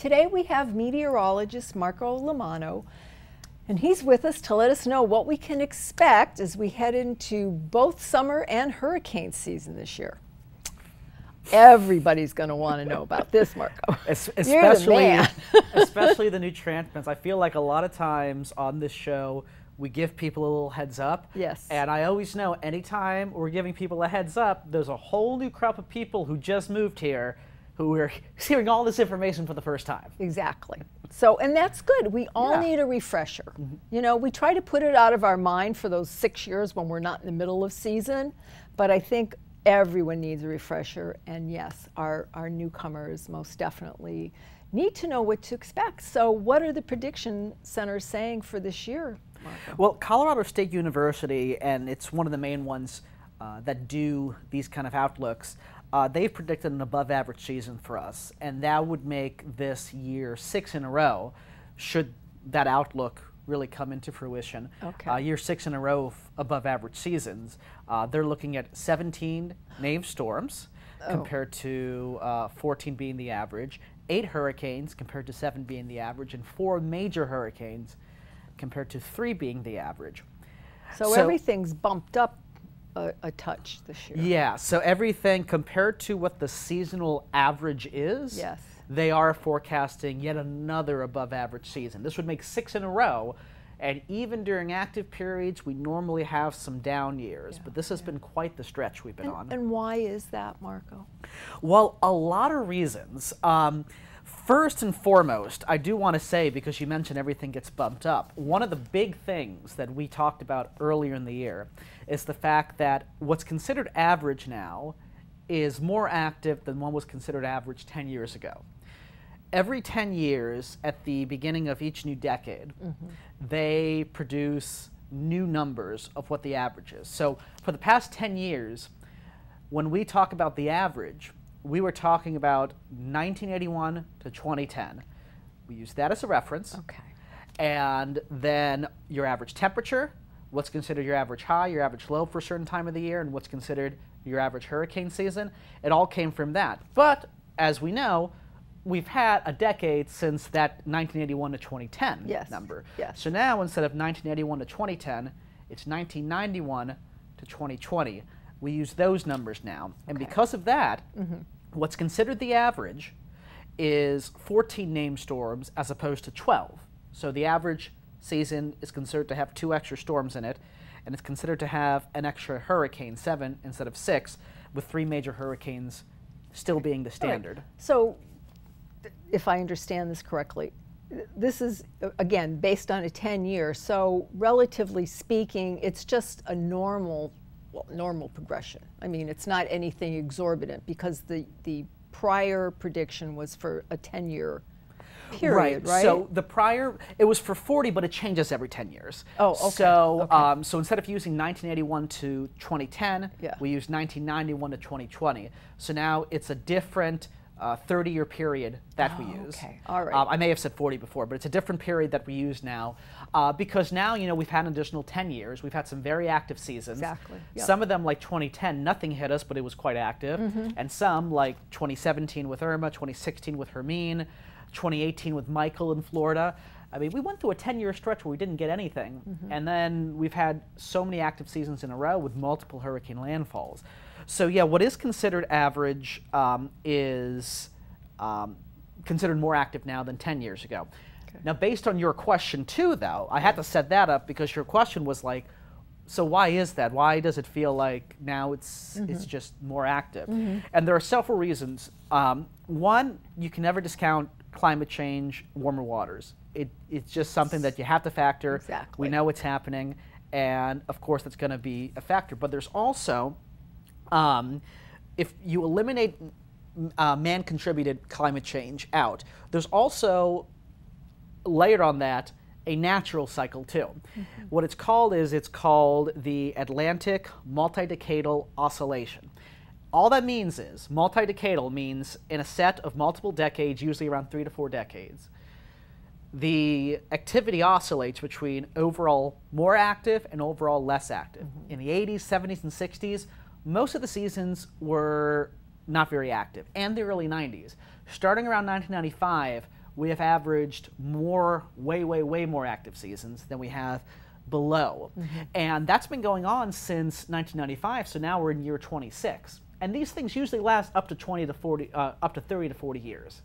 Today we have meteorologist Marco Lamano, and he's with us to let us know what we can expect as we head into both summer and hurricane season this year. Everybody's going to want to know about this, Marco. Especially the new transplants. I feel like a lot of times on this show, we give people a little heads up. Yes. And I always know anytime we're giving people a heads up, there's a whole new crop of people who just moved here who are hearing all this information for the first time. Exactly. So, and that's good. We all need a refresher. Mm-hmm. You know, we try to put it out of our mind for those 6 years when we're not in the middle of season, but I think everyone needs a refresher, and yes, our newcomers most definitely need to know what to expect. So what are the prediction centers saying for this year, Marco? Well, Colorado State University, and it's one of the main ones that do these kind of outlooks, they've predicted an above average season for us, and that would make this year 6 in a row should that outlook really come into fruition. Okay. Year 6 in a row of above average seasons. They're looking at 17 named storms compared to 14 being the average, 8 hurricanes compared to 7 being the average, and 4 major hurricanes compared to 3 being the average. So everything's bumped up a touch this year. Yeah, so everything compared to what the seasonal average is, yes, they are forecasting yet another above average season. This would make 6 in a row, and even during active periods, we normally have some down years, but this has been quite the stretch we've been on. And why is that, Marco? Well, a lot of reasons. First and foremost, I do want to say, because you mentioned everything gets bumped up, one of the big things that we talked about earlier in the year is the fact that what's considered average now is more active than what was considered average 10 years ago. Every 10 years, at the beginning of each new decade, they produce new numbers of what the average is. So for the past 10 years, when we talk about the average, we were talking about 1981 to 2010. We use that as a reference. Okay. And then your average temperature, what's considered your average high, your average low for a certain time of the year, and what's considered your average hurricane season. It all came from that. But as we know, we've had a decade since that 1981 to 2010 number. Yes. So now instead of 1981 to 2010, it's 1991 to 2020. We use those numbers now. And because of that, what's considered the average is 14 named storms as opposed to 12. So the average season is considered to have 2 extra storms in it, and it's considered to have an extra hurricane, 7 instead of 6, with 3 major hurricanes still being the standard. Right. So if I understand this correctly, this is, again, based on a 10-year, so relatively speaking, it's just a normal progression. I mean, it's not anything exorbitant because the prior prediction was for a 10-year period, right? So the prior, it was for 40, but it changes every 10 years. Oh, okay. So, so instead of using 1981 to 2010, we use 1991 to 2020. So now it's a different 30-year period that we use. Okay, all right. I may have said 40 before, but it's a different period that we use now because now, you know, we've had an additional 10 years. We've had some very active seasons. Exactly. Yep. Some of them, like 2010, nothing hit us, but it was quite active. And some, like 2017 with Irma, 2016 with Hermine, 2018 with Michael in Florida. I mean, we went through a 10-year stretch where we didn't get anything. And then we've had so many active seasons in a row with multiple hurricane landfalls. So yeah, what is considered average is considered more active now than 10 years ago. Okay. Now, based on your question too, though, I had to set that up because your question was like, so why is that? Why does it feel like now it's just more active? And there are several reasons. One, you can never discount climate change, warmer waters. It's just something that you have to factor. Exactly. We know it's happening, and of course that's going to be a factor. But there's also, if you eliminate man-contributed climate change out, there's also, layered on that, a natural cycle too. What it's called is, it's called the Atlantic Multi-Decadal Oscillation. All that means is, multi-decadal means in a set of multiple decades, usually around 3 to 4 decades, the activity oscillates between overall more active and overall less active. In the 80s, 70s, and 60s, most of the seasons were not very active, and the early 90s. Starting around 1995, we have averaged more, way more active seasons than we have below. And that's been going on since 1995, so now we're in year 26. And these things usually last up to 30 to 40 years.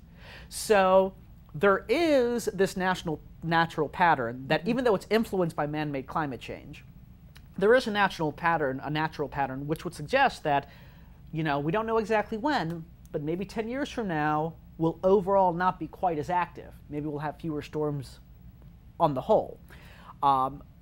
So there is this natural pattern that even though it's influenced by man-made climate change, there is a natural pattern which would suggest that, we don't know exactly when, but maybe 10 years from now, we'll overall not be quite as active. Maybe we'll have fewer storms on the whole.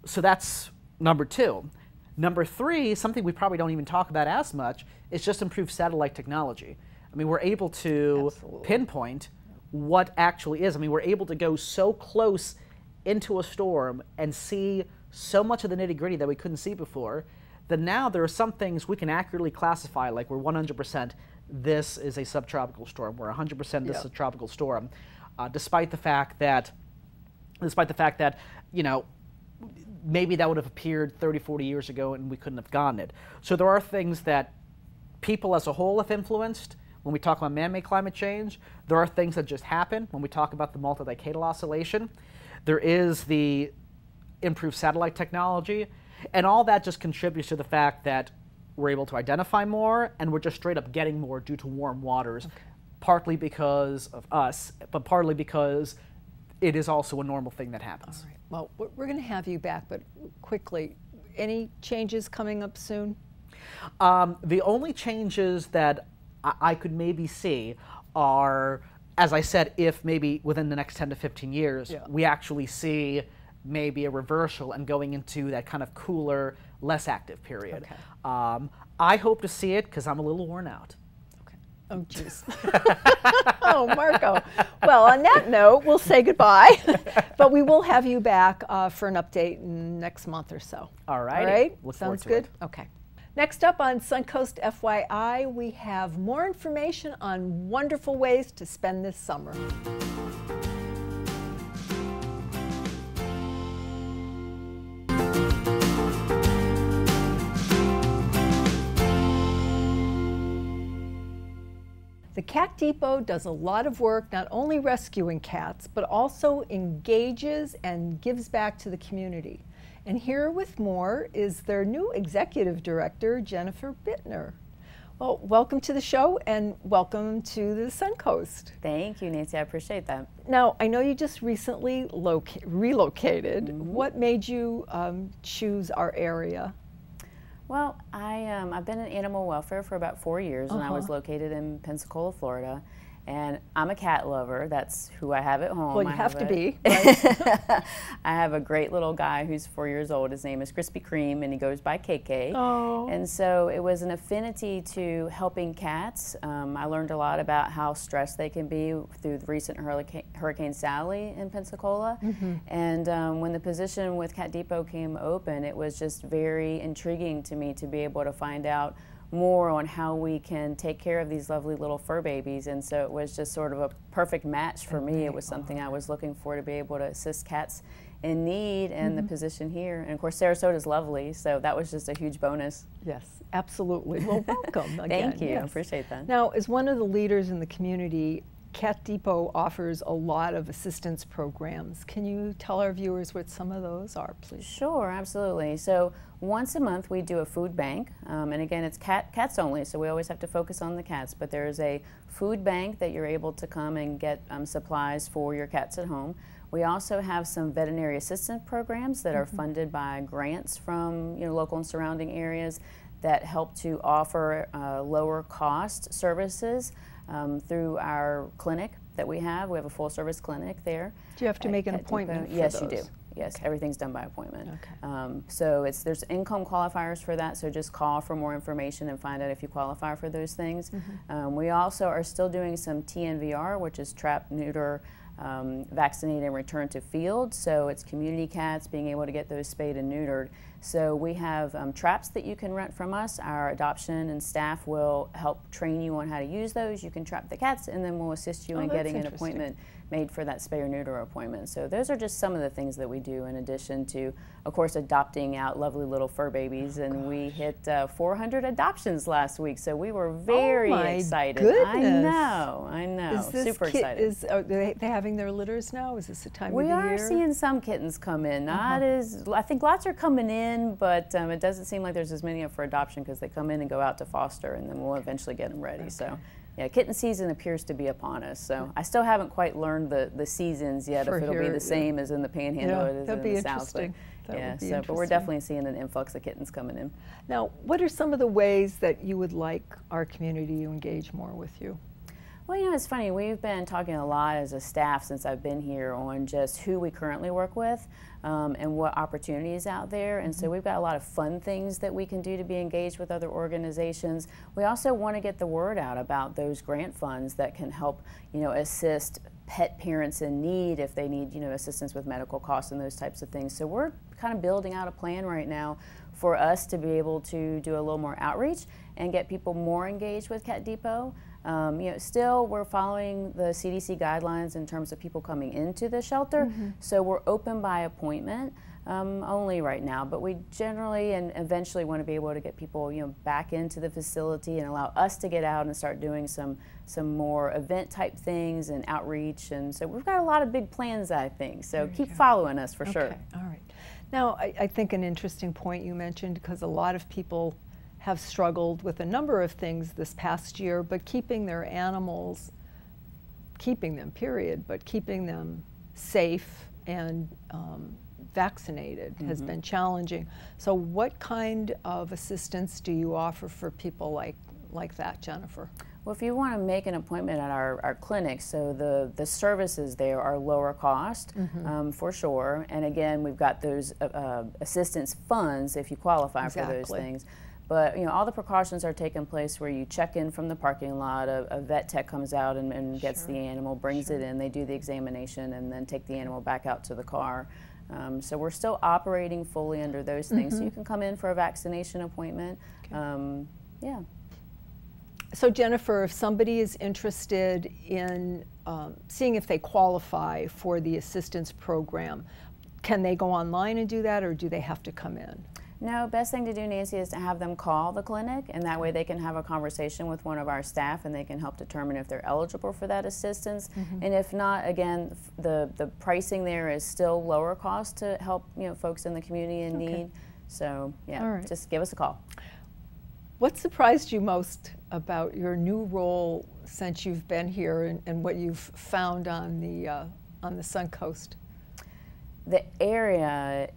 So that's number 2. Number 3, something we probably don't even talk about as much, is just improved satellite technology. I mean, we're able to pinpoint what actually is. I mean, we're able to go so close into a storm and see so much of the nitty-gritty that we couldn't see before, that now there are some things we can accurately classify, like we're 100% this is a subtropical storm, we're 100% this is a tropical storm, despite the fact that, maybe that would have appeared 30, 40 years ago and we couldn't have gotten it. So there are things that people as a whole have influenced. When we talk about man-made climate change, there are things that just happen. When we talk about the multi-decadal oscillation, there is the improved satellite technology, and all that just contributes to the fact that we're able to identify more, and we're just straight up getting more due to warm waters, partly because of us, but partly because it is also a normal thing that happens. All right. Well, we're going to have you back, but quickly, any changes coming up soon? The only changes that I could maybe see are, as I said, if maybe within the next 10 to 15 years, we actually see maybe a reversal and going into that kind of cooler, less active period. I hope to see it because I'm a little worn out. Oh, jeez. Oh, Marco. Well, on that note, we'll say goodbye, but we will have you back for an update next month or so. All right. All right? Look Sounds forward good? to it. Okay. Next up on Suncoast FYI, we have more information on wonderful ways to spend this summer. The Cat Depot does a lot of work not only rescuing cats, but also engages and gives back to the community. And here with more is their new executive director, Jennifer Bittner. Well, welcome to the show and welcome to the Suncoast. Thank you, Nancy. I appreciate that. Now, I know you just recently relocated. What made you choose our area? Well, I've been in animal welfare for about 4 years, and I was located in Pensacola, Florida. And I'm a cat lover. That's who I have at home. Well, you have to be. Right? I have a great little guy who's 4 years old. His name is Krispy Kreme, and he goes by KK. Oh. And so it was an affinity to helping cats. I learned a lot about how stressed they can be through the recent Hurricane Sally in Pensacola. And when the position with Cat Depot came open, it was just very intriguing to me to be able to find out more on how we can take care of these lovely little fur babies. And so it was just sort of a perfect match for me. It was something I was looking for, to be able to assist cats in need, and the position here. And of course, Sarasota is lovely, so that was just a huge bonus. Yes, absolutely. Well, welcome again. Thank you. I appreciate that. Now, as one of the leaders in the community, Cat Depot offers a lot of assistance programs. Can you tell our viewers what some of those are, please? Sure, absolutely. So once a month we do a food bank, and again it's cats only, so we always have to focus on the cats, but there is a food bank that you're able to come and get supplies for your cats at home. We also have some veterinary assistance programs that are funded by grants from local and surrounding areas that help to offer lower cost services through our clinic that we have. We have a full service clinic there. Do you have to make an appointment for Yes, those? you do. Yes, everything's done by appointment. Okay. So there's income qualifiers for that, so just call for more information and find out if you qualify for those things. We also are still doing some TNVR, which is trap, neuter, vaccinate, and return to field. So it's community cats being able to get those spayed and neutered. So we have traps that you can rent from us. Our adoption and staff will help train you on how to use those. You can trap the cats, and then we'll assist you in getting an appointment made for that spay or neuter appointment. So those are just some of the things that we do, in addition to, of course, adopting out lovely little fur babies. And we hit 400 adoptions last week, so we were very excited. Goodness. I know, super excited. Are they having their litters now? Is this the time of the year? We are seeing some kittens come in. Not as, I think lots are coming in, but it doesn't seem like there's as many up for adoption, because they come in and go out to foster, and then we'll eventually get them ready. So. Yeah, kitten season appears to be upon us, so I still haven't quite learned the seasons yet, if it'll be the same as in the Panhandle as in the South. But we're definitely seeing an influx of kittens coming in. Now, what are some of the ways that you would like our community to engage more with you? Well, you know, it's funny, we've been talking a lot as a staff since I've been here on just who we currently work with and what opportunities out there. And so we've got a lot of fun things that we can do to be engaged with other organizations. We also want to get the word out about those grant funds that can help, you know, assist pet parents in need if they need, you know, assistance with medical costs and those types of things. So we're kind of building out a plan right now for us to be able to do a little more outreach and get people more engaged with Cat Depot. You know, still we're following the CDC guidelines in terms of people coming into the shelter, so we're open by appointment only right now, but we generally and eventually want to be able to get people, you know, back into the facility and allow us to get out and start doing some more event type things and outreach, and so we've got a lot of big plans, I think, so keep following us for sure. All right. Now, I think an interesting point you mentioned, because a lot of people have struggled with a number of things this past year, but keeping their animals, keeping them safe and vaccinated has been challenging. So what kind of assistance do you offer for people like that, Jennifer? Well, if you want to make an appointment at our clinic, so the services there are lower cost for sure. And again, we've got those assistance funds if you qualify for those things. But you know, all the precautions are taking place where you check in from the parking lot, a vet tech comes out and gets the animal, brings it in, they do the examination, and then take the animal back out to the car. So we're still operating fully under those things. So you can come in for a vaccination appointment. Yeah. So Jennifer, if somebody is interested in seeing if they qualify for the assistance program, can they go online and do that, or do they have to come in? No, best thing to do, Nancy, is to have them call the clinic, and that way they can have a conversation with one of our staff and they can help determine if they're eligible for that assistance. And if not, again, the pricing there is still lower cost to help, you know, folks in the community in need. So yeah, just give us a call. What surprised you most about your new role since you've been here, and what you've found on the Suncoast? The area,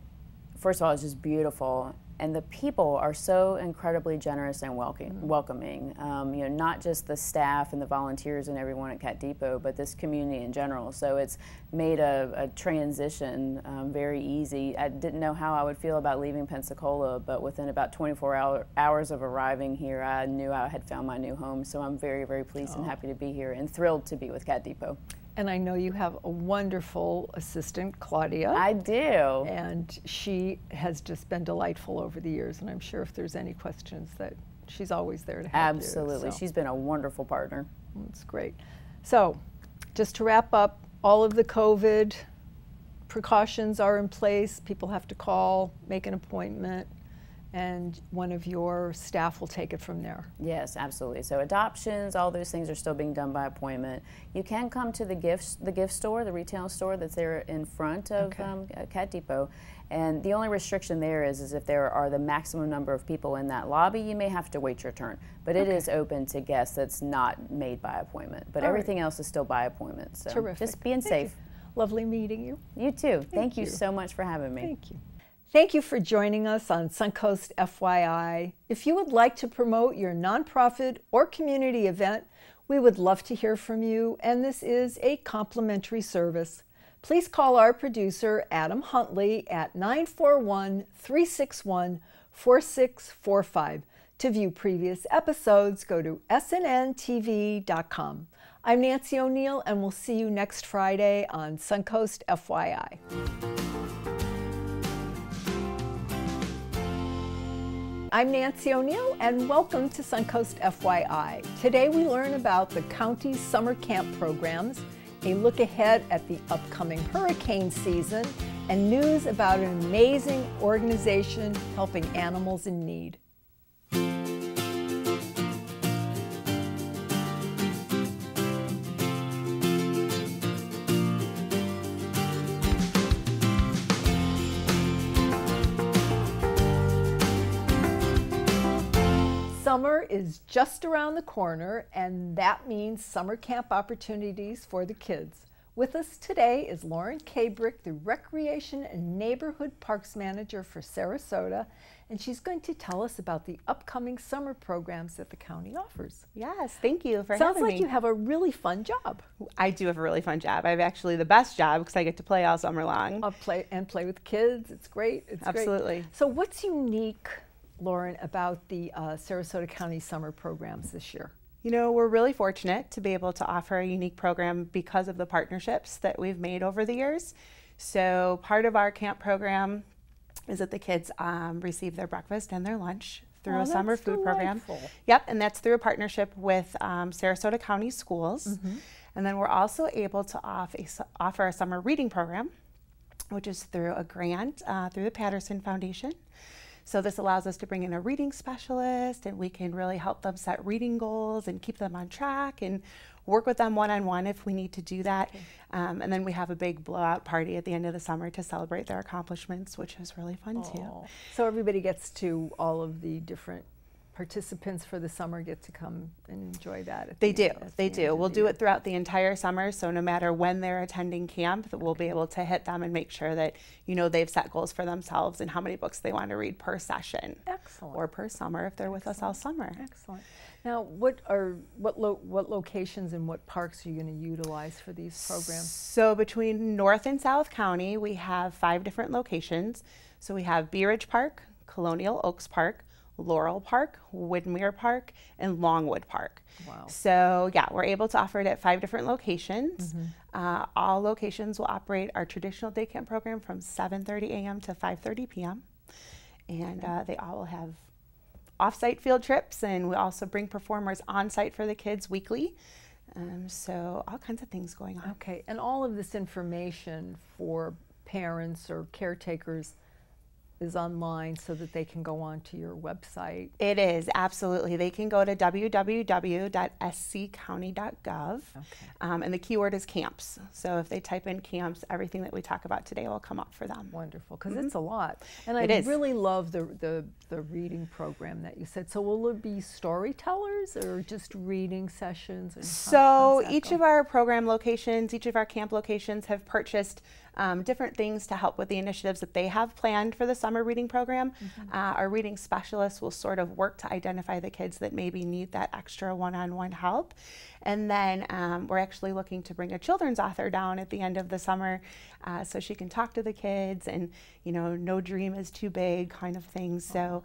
first of all, is just beautiful, and the people are so incredibly generous and welcoming. You know, not just the staff and the volunteers and everyone at Cat Depot, but this community in general. So it's made a transition very easy. I didn't know how I would feel about leaving Pensacola, but within about 24 hours of arriving here, I knew I had found my new home. So I'm very, very pleased and happy to be here and thrilled to be with Cat Depot. And I know you have a wonderful assistant, Claudia. I do. And she has just been delightful over the years, and I'm sure if there's any questions that she's always there to help you. Absolutely. She's been a wonderful partner. That's great. So just to wrap up, all of the COVID precautions are in place. People have to call, make an appointment, and one of your staff will take it from there. Yes, absolutely. So adoptions, all those things are still being done by appointment. You can come to the gift store, the retail store that's there in front of Cat Depot. And the only restriction there is if there are the maximum number of people in that lobby, you may have to wait your turn. But it is open to guests. That's not made by appointment. But everything else is still by appointment. So terrific. Just being safe. Lovely meeting you. You too. Thank you so much for having me. Thank you. Thank you for joining us on Suncoast FYI. If you would like to promote your nonprofit or community event, we would love to hear from you, and this is a complimentary service. Please call our producer, Adam Huntley, at 941-361-4645. To view previous episodes, go to snntv.com. I'm Nancy O'Neill, and we'll see you next Friday on Suncoast FYI. I'm Nancy O'Neill, and welcome to Suncoast FYI. Today we learn about the county's summer camp programs, a look ahead at the upcoming hurricane season, and news about an amazing organization helping animals in need. Summer is just around the corner, and that means summer camp opportunities for the kids. With us today is Lauren Kabrick, the Recreation and Neighborhood Parks Manager for Sarasota, and she's going to tell us about the upcoming summer programs that the county offers. Yes, thank you for having me. Sounds like you have a really fun job. I do have a really fun job. I have actually the best job because I get to play all summer long. Play with kids. It's great. It's Absolutely. Great. So what's unique, Lauren, about the Sarasota County summer programs this year? You know, we're really fortunate to be able to offer a unique program because of the partnerships that we've made over the years. So part of our camp program is that the kids receive their breakfast and their lunch through a summer food program. Yep, and that's through a partnership with Sarasota County Schools. Mm-hmm. And then we're also able to offer a summer reading program, which is through a grant through the Patterson Foundation. So this allows us to bring in a reading specialist, and we can really help them set reading goals and keep them on track and work with them one-on-one if we need to do that. Okay. And then we have a big blowout party at the end of the summer to celebrate their accomplishments, which is really fun too. So everybody gets to, all of the different participants for the summer get to come and enjoy that. They do. We'll do it throughout the entire summer, so no matter when they're attending camp, we'll be able to hit them and make sure that, you know, they've set goals for themselves and how many books they want to read per session. Excellent. Or per summer if they're with us all summer. Excellent. Now, what locations and what parks are you going to utilize for these programs? So between North and South County, we have 5 different locations. So we have Bee Ridge Park, Colonial Oaks Park, Laurel Park, Woodmere Park, and Longwood Park. Wow. So yeah, we're able to offer it at 5 different locations. Mm-hmm. All locations will operate our traditional day camp program from 7:30 a.m. to 5:30 p.m. And they all will have off-site field trips, and we also bring performers on-site for the kids weekly. So all kinds of things going on. Okay, and all of this information for parents or caretakers is online so that they can go on to your website? It is, absolutely. They can go to www.sccounty.gov, and the keyword is camps. So if they type in camps, everything that we talk about today will come up for them. Wonderful, because it's a lot. And I really love the reading program that you said. So will it be storytellers or just reading sessions? And so each of our program locations, each of our camp locations have purchased different things to help with the initiatives that they have planned for the summer reading program. Mm-hmm. Our reading specialists will sort of work to identify the kids that maybe need that extra one-on-one help. And then we're actually looking to bring a children's author down at the end of the summer so she can talk to the kids and, you know, no dream is too big kind of thing. So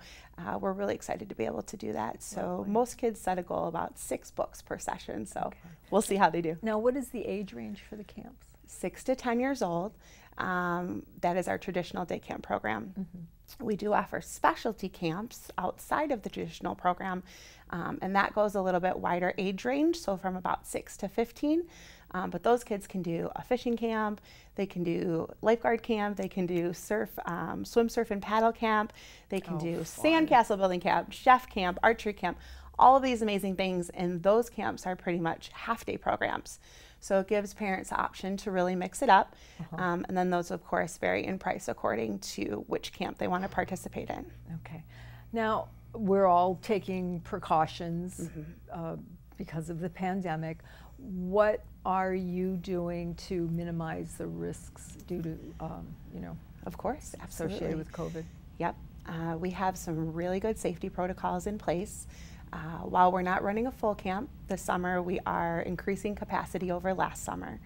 we're really excited to be able to do that. So most kids set a goal about 6 books per session. So we'll see how they do. Now, what is the age range for the camps? 6 to 10 years old. That is our traditional day camp program. Mm-hmm. We do offer specialty camps outside of the traditional program, and that goes a little bit wider age range, so from about 6 to 15. But those kids can do a fishing camp, they can do lifeguard camp, they can do swim, surf, and paddle camp, they can do sandcastle building camp, chef camp, archery camp, all of these amazing things, and those camps are pretty much half-day programs. So it gives parents the option to really mix it up. And then those, of course, vary in price according to which camp they want to participate in. Okay. Now, we're all taking precautions because of the pandemic. What are you doing to minimize the risks due to, of course, absolutely, associated with COVID? Yep. We have some really good safety protocols in place. While we're not running a full camp this summer, we are increasing capacity over last summer.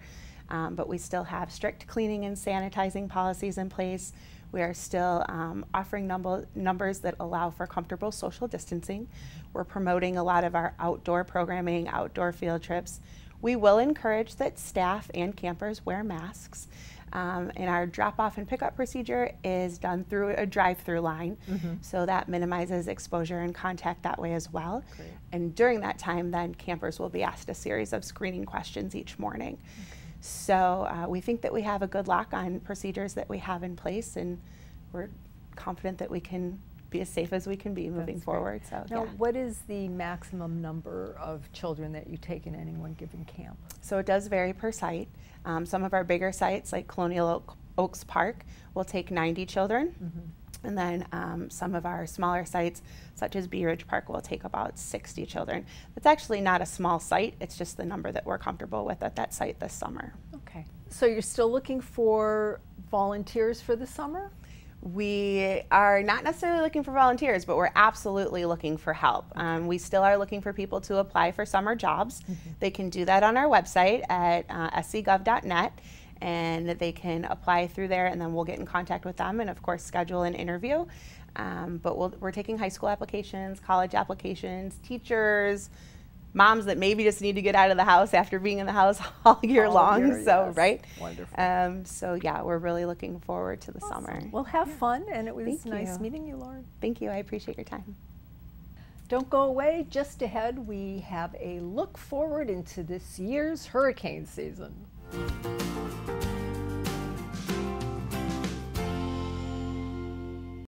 But we still have strict cleaning and sanitizing policies in place. We are still offering numbers that allow for comfortable social distancing. We're promoting a lot of our outdoor programming, outdoor field trips. We will encourage that staff and campers wear masks. And our drop-off and pickup procedure is done through a drive-through line, so that minimizes exposure and contact that way as well. Great. And during that time, then campers will be asked a series of screening questions each morning. So we think that we have a good lock on procedures that we have in place, and we're confident that we can be as safe as we can be moving forward. So Now, yeah. what is the maximum number of children that you take in any one given camp? So it does vary per site. Some of our bigger sites, like Colonial Oaks Park, will take 90 children. And then some of our smaller sites, such as Bee Ridge Park, will take about 60 children. It's actually not a small site, it's just the number that we're comfortable with at that site this summer. Okay. So you're still looking for volunteers for the summer? We are not necessarily looking for volunteers, but we're absolutely looking for help. We still are looking for people to apply for summer jobs. They can do that on our website at scgov.net, and they can apply through there, and then we'll get in contact with them and, of course, schedule an interview. But we're taking high school applications, college applications, teachers, moms that maybe just need to get out of the house after being in the house all year long. So, yes. right? Wonderful. So, yeah, we're really looking forward to the summer. Well, have fun, and it was Thank nice you. meeting you, Lauren. Thank you. I appreciate your time. Don't go away. Just ahead, we have a look forward into this year's hurricane season.